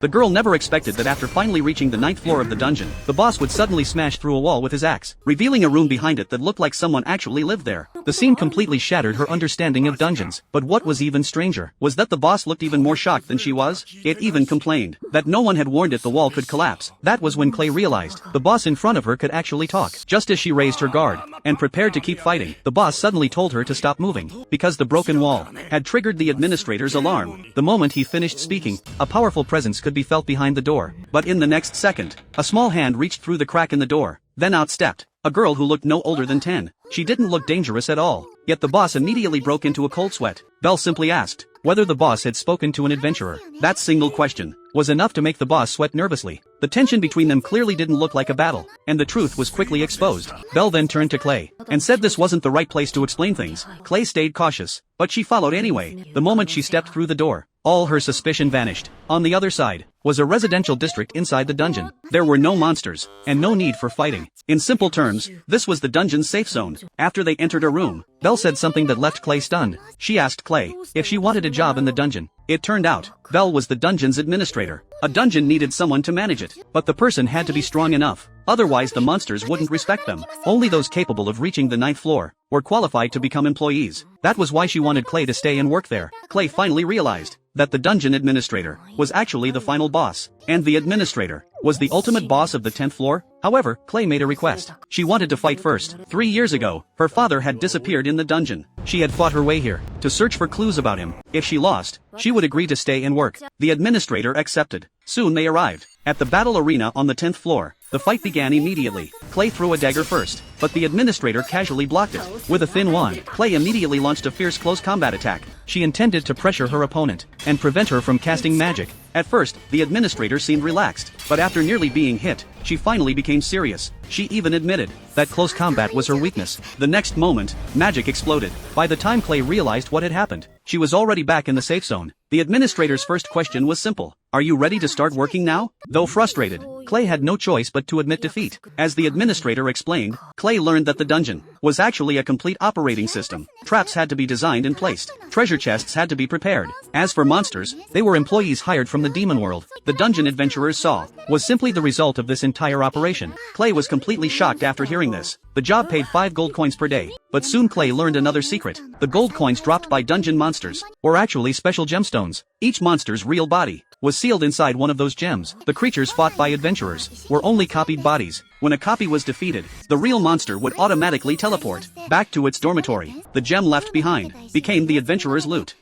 The girl never expected that after finally reaching the ninth floor of the dungeon, the boss would suddenly smash through a wall with his axe, revealing a room behind it that looked like someone actually lived there. The scene completely shattered her understanding of dungeons, but what was even stranger was that the boss looked even more shocked than she was. It even complained that no one had warned it the wall could collapse. That was when Clay realized the boss in front of her could actually talk. Just as she raised her guard and prepared to keep fighting, the boss suddenly told her to stop moving, because the broken wall had triggered the administrator's alarm. The moment he finished speaking, a powerful presence could be felt behind the door. But in the next second, a small hand reached through the crack in the door. Then out stepped a girl who looked no older than 10. She didn't look dangerous at all, yet the boss immediately broke into a cold sweat. Belle simply asked whether the boss had spoken to an adventurer. That single question was enough to make the boss sweat nervously. The tension between them clearly didn't look like a battle, and the truth was quickly exposed. Belle then turned to Clay and said this wasn't the right place to explain things. Clay stayed cautious, but she followed anyway. The moment she stepped through the door, all her suspicion vanished. On the other side was a residential district inside the dungeon. There were no monsters, and no need for fighting. In simple terms, this was the dungeon's safe zone. After they entered a room, Belle said something that left Clay stunned. She asked Clay if she wanted a job in the dungeon. It turned out, Belle was the dungeon's administrator. A dungeon needed someone to manage it, but the person had to be strong enough. Otherwise the monsters wouldn't respect them. Only those capable of reaching the ninth floor were qualified to become employees. That was why she wanted Clay to stay and work there. Clay finally realized that the dungeon administrator was actually the final boss, and the administrator was the ultimate boss of the 10th floor. However, Clay made a request. She wanted to fight first. 3 years ago, her father had disappeared in the dungeon. She had fought her way here to search for clues about him. If she lost, she would agree to stay and work. The administrator accepted. Soon they arrived at the battle arena on the 10th floor. The fight began immediately. Clay threw a dagger first, but the administrator casually blocked it. With a thin wand, Clay immediately launched a fierce close combat attack. She intended to pressure her opponent and prevent her from casting magic. At first, the administrator seemed relaxed, but after nearly being hit, she finally became serious. She even admitted that close combat was her weakness. The next moment, magic exploded. By the time Clay realized what had happened, she was already back in the safe zone. The administrator's first question was simple. Are you ready to start working now? Though frustrated, Clay had no choice but to admit defeat. As the administrator explained, Clay learned that the dungeon was actually a complete operating system. Traps had to be designed and placed. Treasure chests had to be prepared. As for monsters, they were employees hired from the demon world. The dungeon adventurers saw was simply the result of this entire operation. Clay was completely shocked after hearing this. The job paid 5 gold coins per day, but soon Clay learned another secret. The gold coins dropped by dungeon monsters were actually special gemstones. Each monster's real body was sealed inside one of those gems. The creatures fought by adventurers were only copied bodies. When a copy was defeated, the real monster would automatically teleport back to its dormitory. The gem left behind became the adventurer's loot.